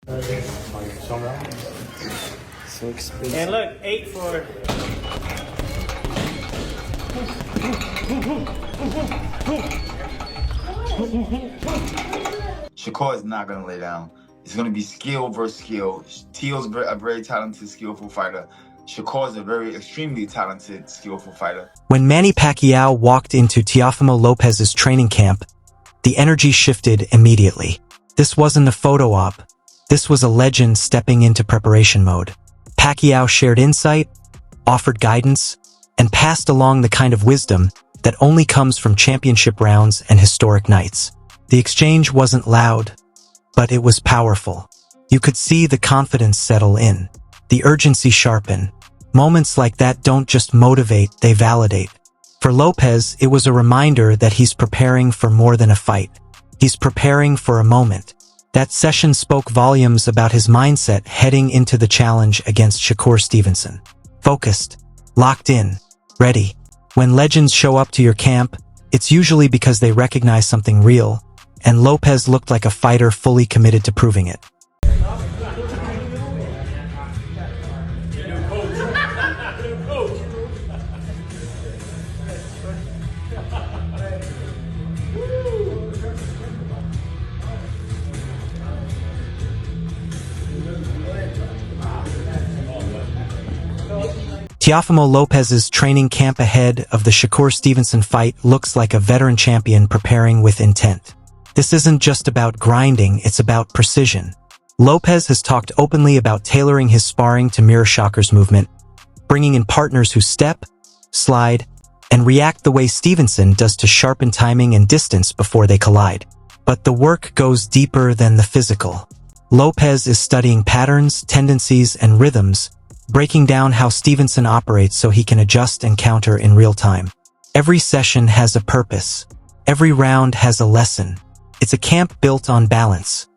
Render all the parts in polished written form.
So expensive. And look, 8 for. Shakur is not going to lay down. It's going to be skill versus skill. Teo's a very talented, skillful fighter. Shakur is a very extremely talented, skillful fighter. When Manny Pacquiao walked into Teofimo Lopez's training camp, the energy shifted immediately. This wasn't a photo op. This was a legend stepping into preparation mode. Pacquiao shared insight, offered guidance, and passed along the kind of wisdom that only comes from championship rounds and historic nights. The exchange wasn't loud, but it was powerful. You could see the confidence settle in, the urgency sharpen. Moments like that don't just motivate, they validate. For Lopez, it was a reminder that he's preparing for more than a fight. He's preparing for a moment. That session spoke volumes about his mindset heading into the challenge against Shakur Stevenson. Focused, locked in, ready. When legends show up to your camp, it's usually because they recognize something real, and Lopez looked like a fighter fully committed to proving it. Teofimo Lopez's training camp ahead of the Shakur Stevenson fight looks like a veteran champion preparing with intent. This isn't just about grinding, it's about precision. Lopez has talked openly about tailoring his sparring to mirror Shakur's movement, bringing in partners who step, slide, and react the way Stevenson does to sharpen timing and distance before they collide. But the work goes deeper than the physical. Lopez is studying patterns, tendencies, and rhythms, breaking down how Stevenson operates so he can adjust and counter in real time. Every session has a purpose. Every round has a lesson. It's a camp built on balance.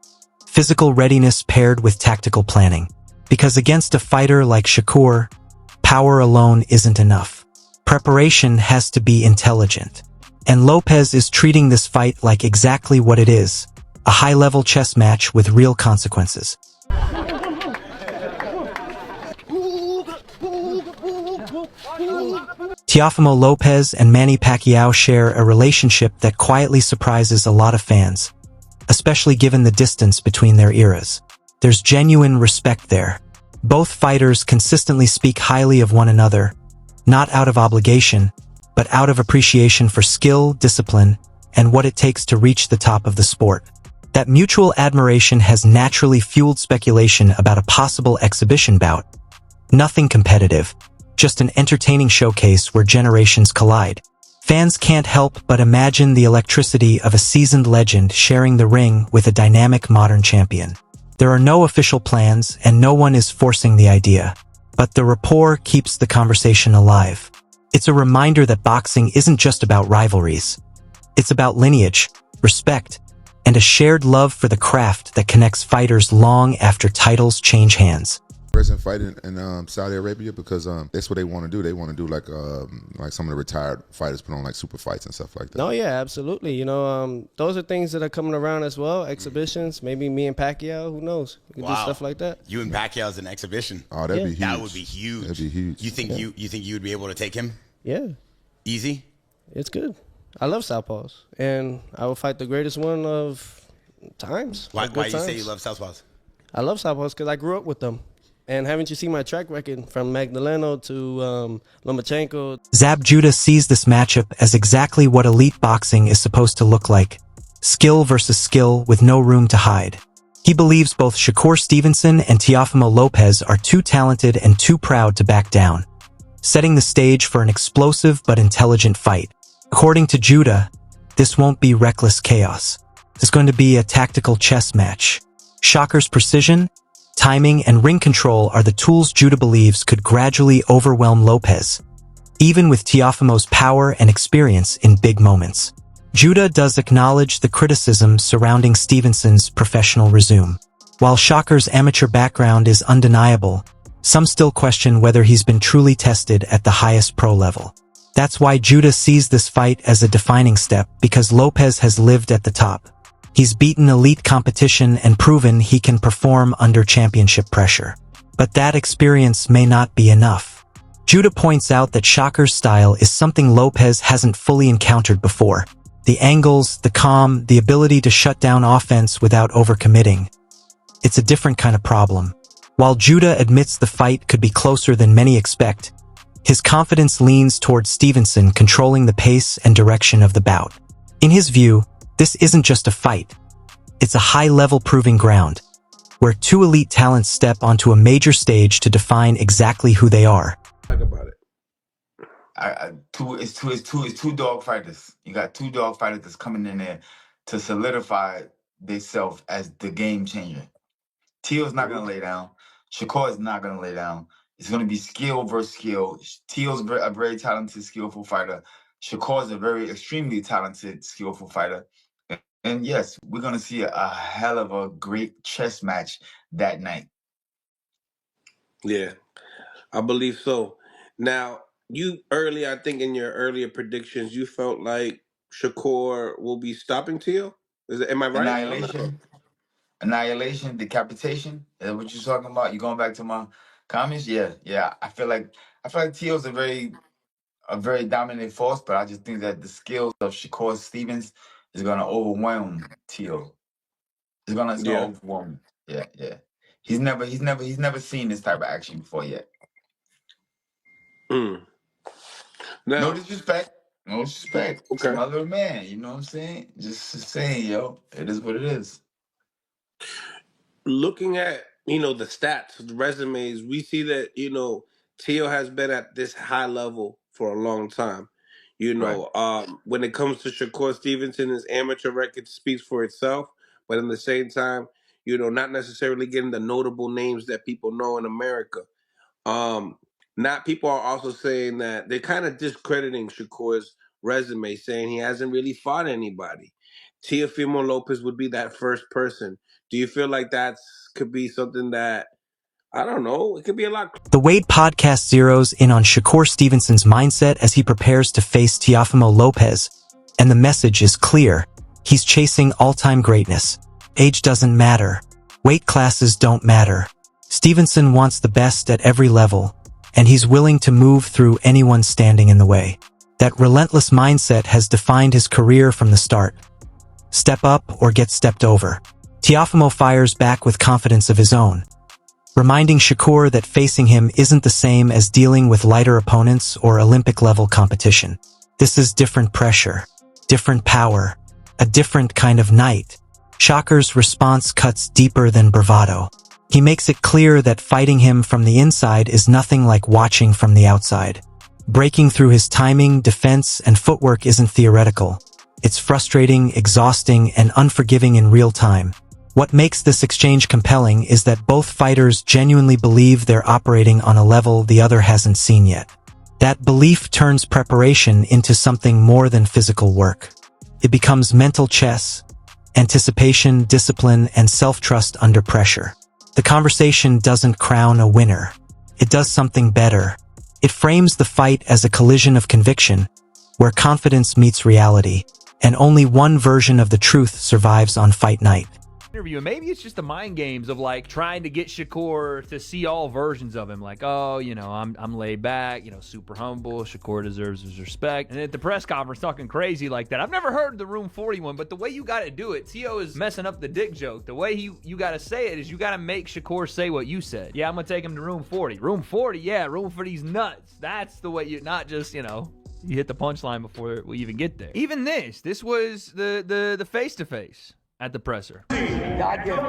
Physical readiness paired with tactical planning. Because against a fighter like Shakur, power alone isn't enough. Preparation has to be intelligent. And Lopez is treating this fight like exactly what it is, a high-level chess match with real consequences. Teofimo Lopez and Manny Pacquiao share a relationship that quietly surprises a lot of fans, especially given the distance between their eras. There's genuine respect there. Both fighters consistently speak highly of one another, not out of obligation, but out of appreciation for skill, discipline, and what it takes to reach the top of the sport. That mutual admiration has naturally fueled speculation about a possible exhibition bout. Nothing competitive, just an entertaining showcase where generations collide. Fans can't help but imagine the electricity of a seasoned legend sharing the ring with a dynamic modern champion. There are no official plans and no one is forcing the idea, but the rapport keeps the conversation alive. It's a reminder that boxing isn't just about rivalries. It's about lineage, respect, and a shared love for the craft that connects fighters long after titles change hands. Present fight in Saudi Arabia because that's what they want to do. They want to do like some of the retired fighters put on like super fights and stuff like that. No, yeah, absolutely. You know, those are things that are coming around as well. Exhibitions, maybe me and Pacquiao. Who knows? We can do stuff like that. You and Pacquiao as an exhibition. Oh, that'd be huge. That would be huge. That'd be huge. You think you think you would be able to take him? Yeah, Easy. it's good. I love southpaws, and I will fight the greatest one of times. Why Good you say times. you love southpaws? I love southpaws because I grew up with them. And haven't you seen my track record from Magdaleno to Lomachenko? Zab Judah sees this matchup as exactly what elite boxing is supposed to look like. Skill versus skill with no room to hide. He believes both Shakur Stevenson and Teofimo Lopez are too talented and too proud to back down, setting the stage for an explosive but intelligent fight. According to Judah, this won't be reckless chaos. It's going to be a tactical chess match. Shakur's precision, timing, and ring control are the tools Judah believes could gradually overwhelm Lopez, even with Teofimo's power and experience in big moments. Judah does acknowledge the criticism surrounding Stevenson's professional resume. While Shakur's amateur background is undeniable, some still question whether he's been truly tested at the highest pro level. That's why Judah sees this fight as a defining step, because Lopez has lived at the top. He's beaten elite competition and proven he can perform under championship pressure. But that experience may not be enough. Judah points out that Shakur's style is something Lopez hasn't fully encountered before. The angles, the calm, the ability to shut down offense without overcommitting. It's a different kind of problem. While Judah admits the fight could be closer than many expect, his confidence leans towards Stevenson controlling the pace and direction of the bout. In his view, this isn't just a fight. It's a high-level proving ground, where two elite talents step onto a major stage to define exactly who they are. Talk about it. It's two dog fighters. You got two dog fighters that's coming in there to solidify themselves as the game changer. Teal's not gonna lay down. Shakur is not gonna lay down. It's gonna be skill versus skill. Teal's a very talented, skillful fighter. Shakur is a very extremely talented, skillful fighter. And yes, we're gonna see a hell of a great chess match that night. Yeah, I believe so. Now, I think in your earlier predictions, you felt like Shakur will be stopping Teal. Am I right? Annihilation, decapitation. Is that what you're talking about? You going back to my comments? Yeah. I feel like Teal's a very dominant force, but I just think that the skills of Shakur Stevens is gonna overwhelm Teal. It's gonna overwhelm him. Yeah. He's never seen this type of action before yet. Now, No disrespect. okay. It's my little man, you know what I'm saying? Just saying, yo, it is what it is. Looking at the stats, the resumes, we see that Teal has been at this high level for a long time. When it comes to Shakur Stevenson, his amateur record speaks for itself, but at the same time, not necessarily getting the notable names that people know in America. Not people are also saying that they're kind of discrediting Shakur's resume, saying he hasn't really fought anybody. Teofimo Lopez would be that first person. Do you feel like could be something that, I don't know, it could be a lot? The Wade podcast zeroes in on Shakur Stevenson's mindset as he prepares to face Teofimo Lopez, and the message is clear. He's chasing all-time greatness. Age doesn't matter. Weight classes don't matter. Stevenson wants the best at every level, and he's willing to move through anyone standing in the way. That relentless mindset has defined his career from the start. Step up or get stepped over. Teofimo fires back with confidence of his own, reminding Shakur that facing him isn't the same as dealing with lighter opponents or Olympic-level competition. This is different pressure, different power, a different kind of night. Shakur's response cuts deeper than bravado. He makes it clear that fighting him from the inside is nothing like watching from the outside. Breaking through his timing, defense, and footwork isn't theoretical. It's frustrating, exhausting, and unforgiving in real time. What makes this exchange compelling is that both fighters genuinely believe they're operating on a level the other hasn't seen yet. That belief turns preparation into something more than physical work. It becomes mental chess, anticipation, discipline, and self-trust under pressure. The conversation doesn't crown a winner. It does something better. It frames the fight as a collision of conviction, where confidence meets reality, and only one version of the truth survives on fight night. Interview, and maybe it's just the mind games of like trying to get Shakur to see all versions of him, like, oh, I'm laid back, super humble, Shakur deserves his respect, and at the press conference talking crazy like that. I've never heard the Room 41, but the way you got to do it, Tio is messing up the dick joke. The way you got to say it is you got to make Shakur say what you said. Yeah, I'm gonna take him to Room 40. Room 40, yeah, Room 40's nuts. That's the way not just you hit the punchline before we even get there. Even this was the face-to-face at the presser. God gifted.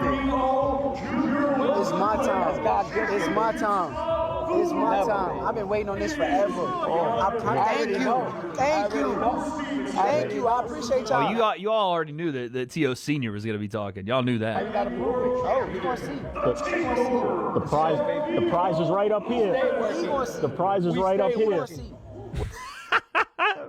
It's my time. God gifted. It's my time. It's my time. I've been waiting on this forever. Thank you. I appreciate y'all. Oh, you all already knew that T.O. Senior was going to be talking. Y'all knew that. You gotta prove it. Oh, we gonna see. The prize is right up here. The prize is right up here.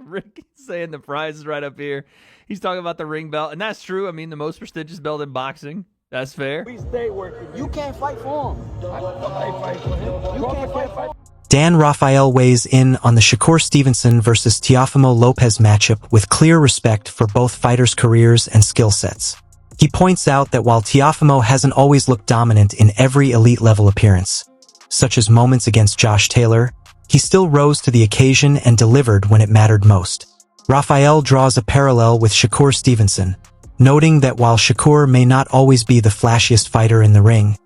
Rick saying the prize is right up here. He's talking about the ring belt, and that's true. I mean, the most prestigious belt in boxing. That's fair. We stay working. You can't fight for him. You can't fight for him. Dan Rafael weighs in on the Shakur Stevenson versus Teofimo Lopez matchup with clear respect for both fighters' careers and skill sets. He points out that while Teofimo hasn't always looked dominant in every elite-level appearance, such as moments against Josh Taylor, he still rose to the occasion and delivered when it mattered most. Rafael draws a parallel with Shakur Stevenson, noting that while Shakur may not always be the flashiest fighter in the ring,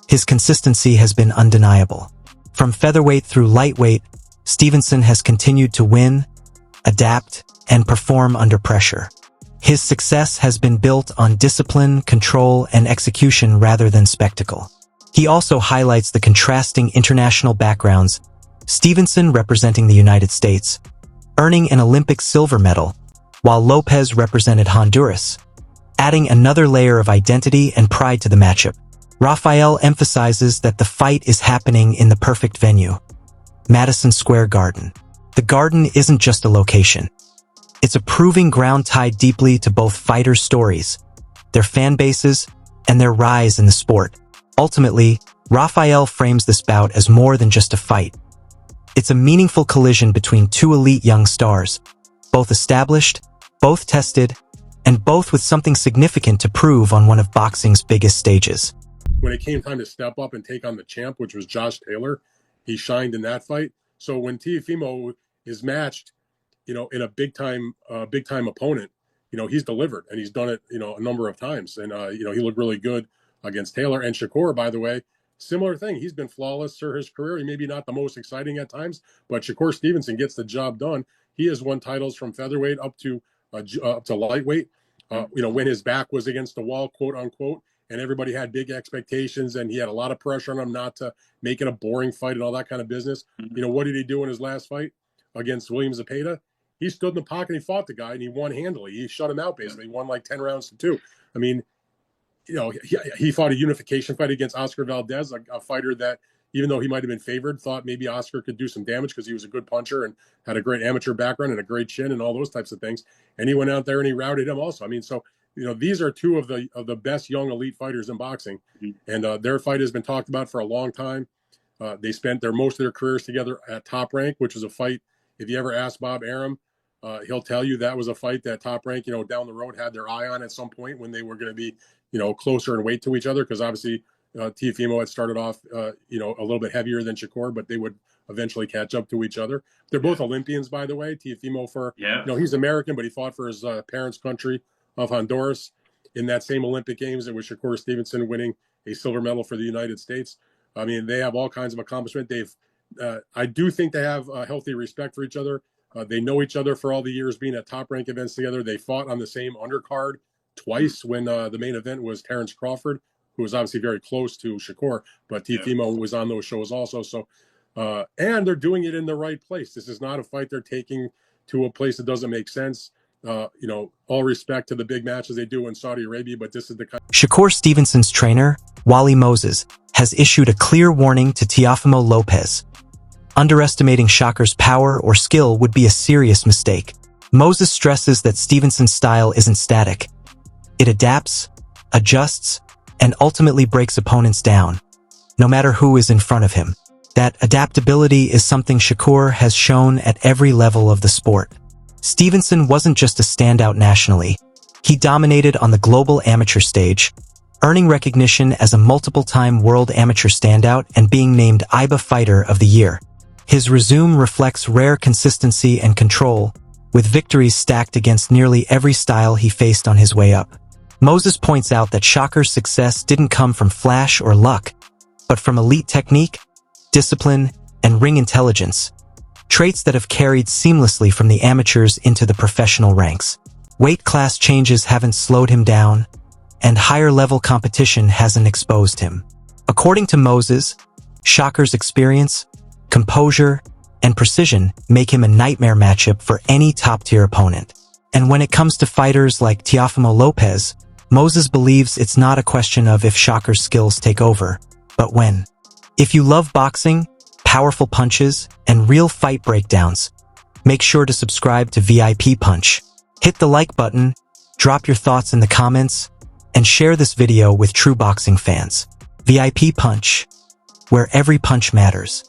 his consistency has been undeniable. From featherweight through lightweight, Stevenson has continued to win, adapt, and perform under pressure. His success has been built on discipline, control, and execution rather than spectacle. He also highlights the contrasting international backgrounds, Stevenson representing the United States, earning an Olympic silver medal, while Lopez represented Honduras, adding another layer of identity and pride to the matchup. Rafael emphasizes that the fight is happening in the perfect venue, Madison Square Garden. The Garden isn't just a location. It's a proving ground tied deeply to both fighters' stories, their fan bases, and their rise in the sport. Ultimately, Rafael frames this bout as more than just a fight. It's a meaningful collision between two elite young stars, both established, both tested, and both with something significant to prove on one of boxing's biggest stages. When it came time to step up and take on the champ, which was Josh Taylor, he shined in that fight. So when Teofimo is matched, in a big time opponent, he's delivered, and he's done it, a number of times. And, he looked really good against Taylor. And Shakur, by the way, similar thing. He's been flawless through his career. He may be not the most exciting at times, but Shakur Stevenson gets the job done. He has won titles from featherweight up to lightweight. When his back was against the wall, quote unquote, and everybody had big expectations, and he had a lot of pressure on him not to make it a boring fight and all that kind of business. What did he do in his last fight against William Zepeda? He stood in the pocket and he fought the guy, and he won handily. He shut him out, basically. He won like 10 rounds to 2. I mean, he fought a unification fight against Oscar Valdez, a fighter that, even though he might have been favored, thought maybe Oscar could do some damage because he was a good puncher and had a great amateur background and a great chin and all those types of things. And he went out there and he routed him also. I mean, so, these are two of the best young elite fighters in boxing. And their fight has been talked about for a long time. They spent most of their careers together at Top Rank, which is a fight. If you ever ask Bob Arum, he'll tell you that was a fight that Top Rank, down the road had their eye on at some point when they were going to be, closer in weight to each other. Because obviously Teofimo had started off, a little bit heavier than Shakur, but they would eventually catch up to each other. They're both Olympians, by the way. Teofimo he's American, but he fought for his parents' country of Honduras in that same Olympic Games. It was Shakur Stevenson winning a silver medal for the United States. I mean, they have all kinds of accomplishment. I do think they have a healthy respect for each other. They know each other for all the years being at Top Rank events together. They fought on the same undercard twice when the main event was Terrence Crawford, who was obviously very close to Shakur, but Teofimo was on those shows also. So, and they're doing it in the right place. This is not a fight they're taking to a place that doesn't make sense. All respect to the big matches they do in Saudi Arabia, but this is the kind. Shakur Stevenson's trainer, Wally Moses, has issued a clear warning to Teofimo Lopez. Underestimating Shakur's power or skill would be a serious mistake. Moses stresses that Stevenson's style isn't static. It adapts, adjusts, and ultimately breaks opponents down, no matter who is in front of him. That adaptability is something Shakur has shown at every level of the sport. Stevenson wasn't just a standout nationally. He dominated on the global amateur stage, earning recognition as a multiple-time world amateur standout and being named IBA Fighter of the Year. His resume reflects rare consistency and control, with victories stacked against nearly every style he faced on his way up. Moses points out that Shakur's success didn't come from flash or luck, but from elite technique, discipline, and ring intelligence, traits that have carried seamlessly from the amateurs into the professional ranks. Weight class changes haven't slowed him down, and higher-level competition hasn't exposed him. According to Moses, Shakur's experience, composure, and precision make him a nightmare matchup for any top-tier opponent. And when it comes to fighters like Teofimo Lopez, Moses believes it's not a question of if Shakur's skills take over, but when. If you love boxing, powerful punches, and real fight breakdowns, make sure to subscribe to VIP Punch. Hit the like button, drop your thoughts in the comments, and share this video with true boxing fans. VIP Punch, where every punch matters.